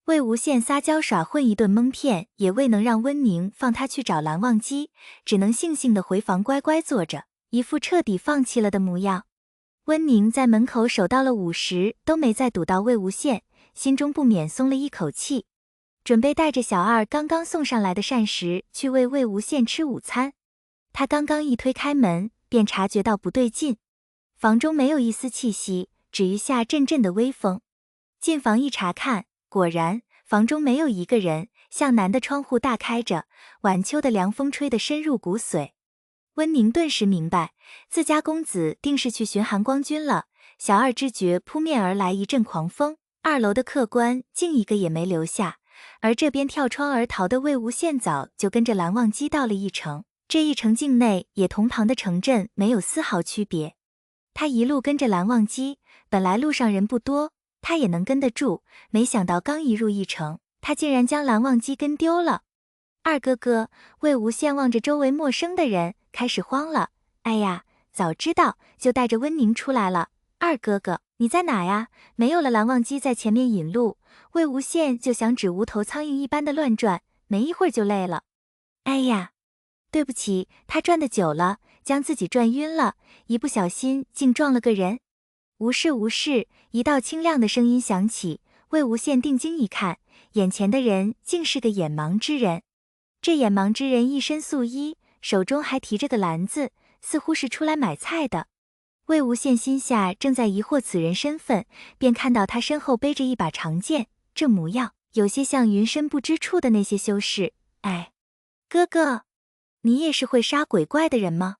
魏无羡撒娇耍混一顿蒙骗，也未能让温宁放他去找蓝忘机，只能悻悻地回房乖乖坐着，一副彻底放弃了的模样。温宁在门口守到了午时，都没再堵到魏无羡，心中不免松了一口气，准备带着小二刚刚送上来的膳食去喂魏无羡吃午餐。他刚刚一推开门，便察觉到不对劲，房中没有一丝气息，只余下阵阵的微风。进房一查看，果然房中没有一个人，向南的窗户大开着，晚秋的凉风吹得深入骨髓。温宁顿时明白，自家公子定是去寻寒光君了。小二知觉扑面而来一阵狂风，2楼的客官竟一个也没留下，而这边跳窗而逃的魏无羡早就跟着蓝忘机到了一城，这一城境内也同旁的城镇没有丝毫区别。他一路跟着蓝忘机，本来路上人不多，他也能跟得住，没想到刚一入一城，他竟然将蓝忘机跟丢了。二哥哥，魏无羡望着周围陌生的人，开始慌了。哎呀，早知道就带着温宁出来了。二哥哥，你在哪呀？没有了蓝忘机在前面引路，魏无羡就想指无头苍蝇一般的乱转，没一会儿就累了。哎呀，对不起，他转得久了，将自己转晕了，一不小心竟撞了个人。无事无事，一道清亮的声音响起，魏无羡定睛一看，眼前的人竟是个眼盲之人。这眼盲之人一身素衣，手中还提着个篮子，似乎是出来买菜的。魏无羡心下正在疑惑此人身份，便看到他身后背着一把长剑，这模样有些像云深不知处的那些修士。哎，哥哥，你也是会杀鬼怪的人吗？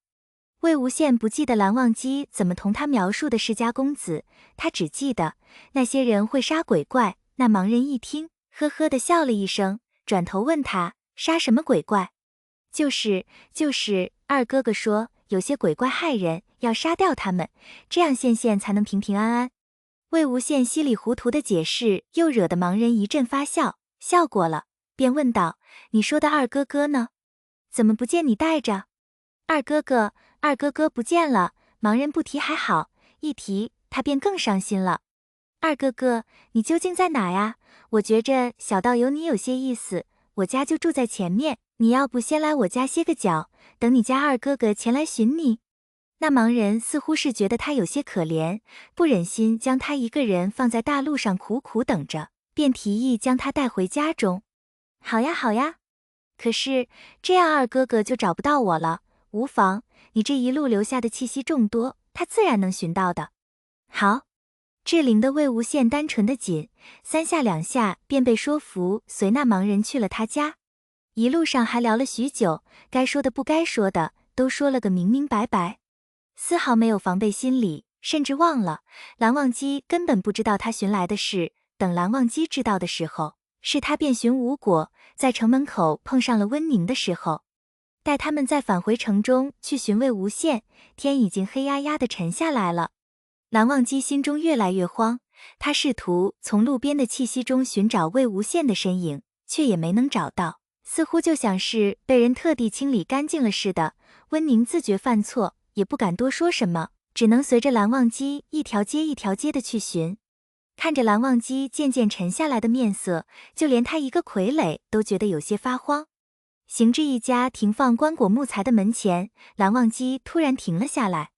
魏无羡不记得蓝忘机怎么同他描述的世家公子，他只记得那些人会杀鬼怪。那盲人一听，呵呵地笑了一声，转头问他，杀什么鬼怪？就是，二哥哥说有些鬼怪害人，要杀掉他们，这样羡羡才能平平安安。魏无羡稀里糊涂的解释，又惹得盲人一阵发笑，笑过了，便问道，你说的二哥哥呢？怎么不见你带着？二哥哥不见了。盲人不提还好，一提他便更伤心了。二哥哥，你究竟在哪呀？我觉着小道有你有些意思，我家就住在前面，你要不先来我家歇个脚，等你家二哥哥前来寻你。那盲人似乎是觉得他有些可怜，不忍心将他一个人放在大路上苦苦等着，便提议将他带回家中。好呀好呀，可是这样二哥哥就找不到我了。无妨，你这一路留下的气息众多，他自然能寻到的。好。智灵的魏无羡单纯的紧，3下2下便被说服，随那盲人去了他家。一路上还聊了许久，该说的不该说的都说了个明明白白，丝毫没有防备心理，甚至忘了蓝忘机根本不知道他寻来的事。等蓝忘机知道的时候，是他遍寻无果，在城门口碰上了温宁的时候。待他们再返回城中去寻魏无羡，天已经黑压压的沉下来了。蓝忘机心中越来越慌，他试图从路边的气息中寻找魏无羡的身影，却也没能找到，似乎就像是被人特地清理干净了似的。温宁自觉犯错，也不敢多说什么，只能随着蓝忘机一条街一条街的去寻。看着蓝忘机渐渐沉下来的面色，就连他一个傀儡都觉得有些发慌。行至一家停放棺椁木材的门前，蓝忘机突然停了下来。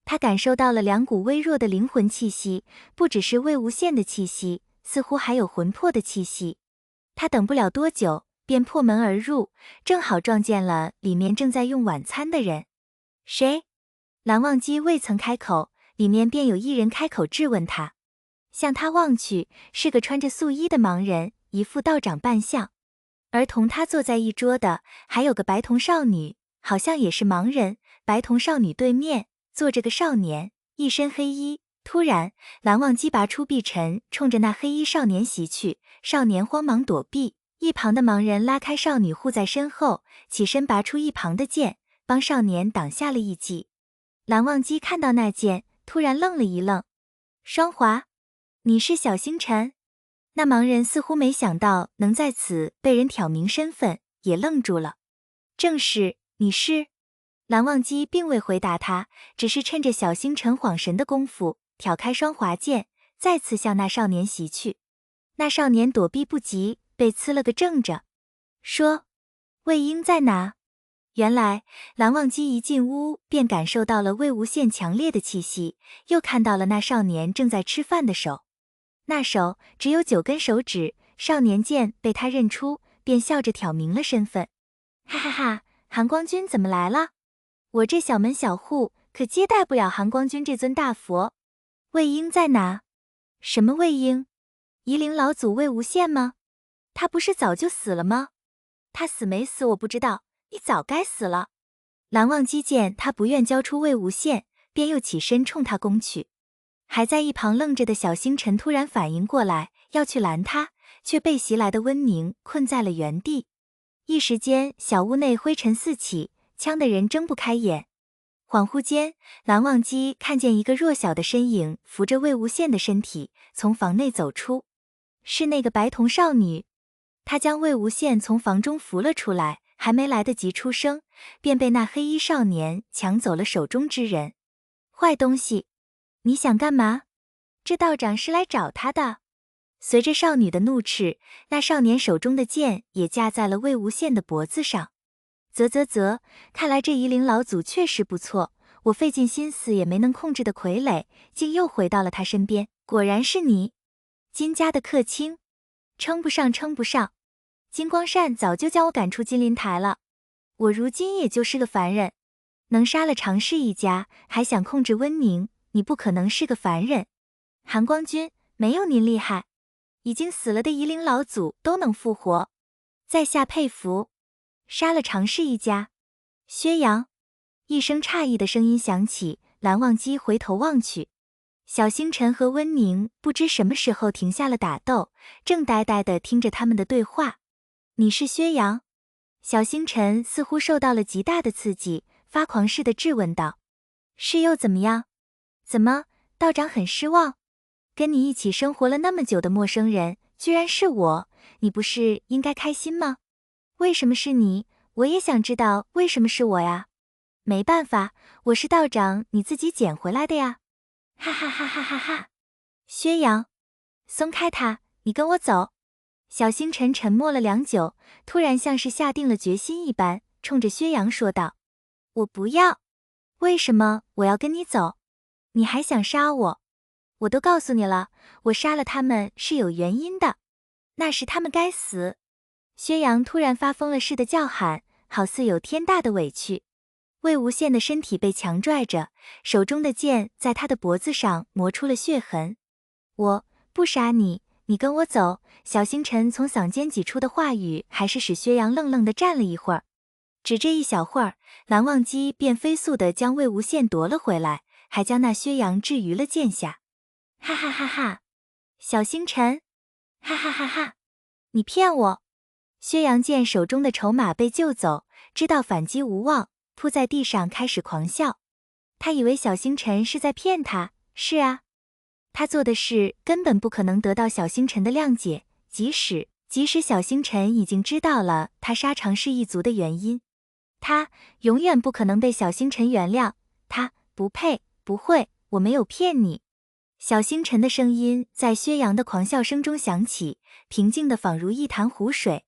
他感受到了2股微弱的灵魂气息，不只是魏无羡的气息，似乎还有魂魄的气息。他等不了多久，便破门而入，正好撞见了里面正在用晚餐的人。谁？蓝忘机未曾开口，里面便有一人开口质问他。向他望去，是个穿着素衣的盲人，一副道长扮相。而同他坐在一桌的，还有个白瞳少女，好像也是盲人。白瞳少女对面坐着个少年，一身黑衣。突然，蓝忘机拔出臂尘，冲着那黑衣少年袭去。少年慌忙躲避，一旁的盲人拉开少女护在身后，起身拔出一旁的剑，帮少年挡下了一击。蓝忘机看到那剑，突然愣了一愣。双华，你是小星辰？那盲人似乎没想到能在此被人挑明身份，也愣住了。正是，你是？蓝忘机并未回答他，只是趁着小星辰恍神的功夫，挑开双华剑，再次向那少年袭去。那少年躲避不及，被呲了个正着，说：“魏婴在哪？”原来蓝忘机一进屋便感受到了魏无羡强烈的气息，又看到了那少年正在吃饭的手，那手只有9根手指，少年见被他认出，便笑着挑明了身份：“哈哈哈，韩光君怎么来了？我这小门小户可接待不了韩光君这尊大佛。魏婴在哪？”“什么魏婴？夷陵老祖魏无羡吗？他不是早就死了吗？”“他死没死我不知道，你早该死了。”蓝忘机见他不愿交出魏无羡，便又起身冲他攻去。还在一旁愣着的小星辰突然反应过来，要去拦他，却被袭来的温宁困在了原地。一时间小屋内灰尘四起，呛得人睁不开眼。恍惚间，蓝忘机看见一个弱小的身影扶着魏无羡的身体从房内走出，是那个白瞳少女。她将魏无羡从房中扶了出来，还没来得及出声，便被那黑衣少年抢走了手中之人。“坏东西，你想干嘛？这道长是来找他的。”随着少女的怒斥，那少年手中的剑也架在了魏无羡的脖子上。啧，看来这夷陵老祖确实不错，我费尽心思也没能控制的傀儡，竟又回到了他身边。果然是你，金家的客卿，称不上。金光善早就将我赶出金陵台了，我如今也就是个凡人，能杀了常氏一家，还想控制温宁，你不可能是个凡人。韩光君，没有您厉害，已经死了的夷陵老祖都能复活，在下佩服。杀了常氏一家？薛洋一声诧异的声音响起，蓝忘机回头望去，小星辰和温宁不知什么时候停下了打斗，正呆呆地听着他们的对话。“你是薛洋？”小星辰似乎受到了极大的刺激，发狂似的质问道：“是又怎么样？怎么，道长很失望？跟你一起生活了那么久的陌生人，居然是我，你不是应该开心吗？为什么是你？我也想知道为什么是我呀。没办法，我是道长你自己捡回来的呀。”哈哈哈哈哈哈！薛洋，松开他，你跟我走。小星辰沉默了良久，突然像是下定了决心一般，冲着薛洋说道：“我不要。”“为什么我要跟你走？你还想杀我？我都告诉你了，我杀了他们是有原因的，那是他们该死。”薛洋突然发疯了似的叫喊，好似有天大的委屈。魏无羡的身体被强拽着，手中的剑在他的脖子上磨出了血痕。“我不杀你，你跟我走。”小星辰从嗓间挤出的话语，还是使薛洋愣愣地站了一会儿。只这一小会儿，蓝忘机便飞速地将魏无羡夺了回来，还将那薛洋置于了剑下。“哈哈哈哈！小星辰，哈哈哈哈！你骗我！”薛洋见手中的筹码被救走，知道反击无望，扑在地上开始狂笑。他以为小星辰是在骗他，是啊，他做的事根本不可能得到小星辰的谅解，即使小星辰已经知道了他杀常氏一族的原因，他永远不可能被小星辰原谅。他不配，不会，我没有骗你。小星辰的声音在薛洋的狂笑声中响起，平静的仿如一潭湖水。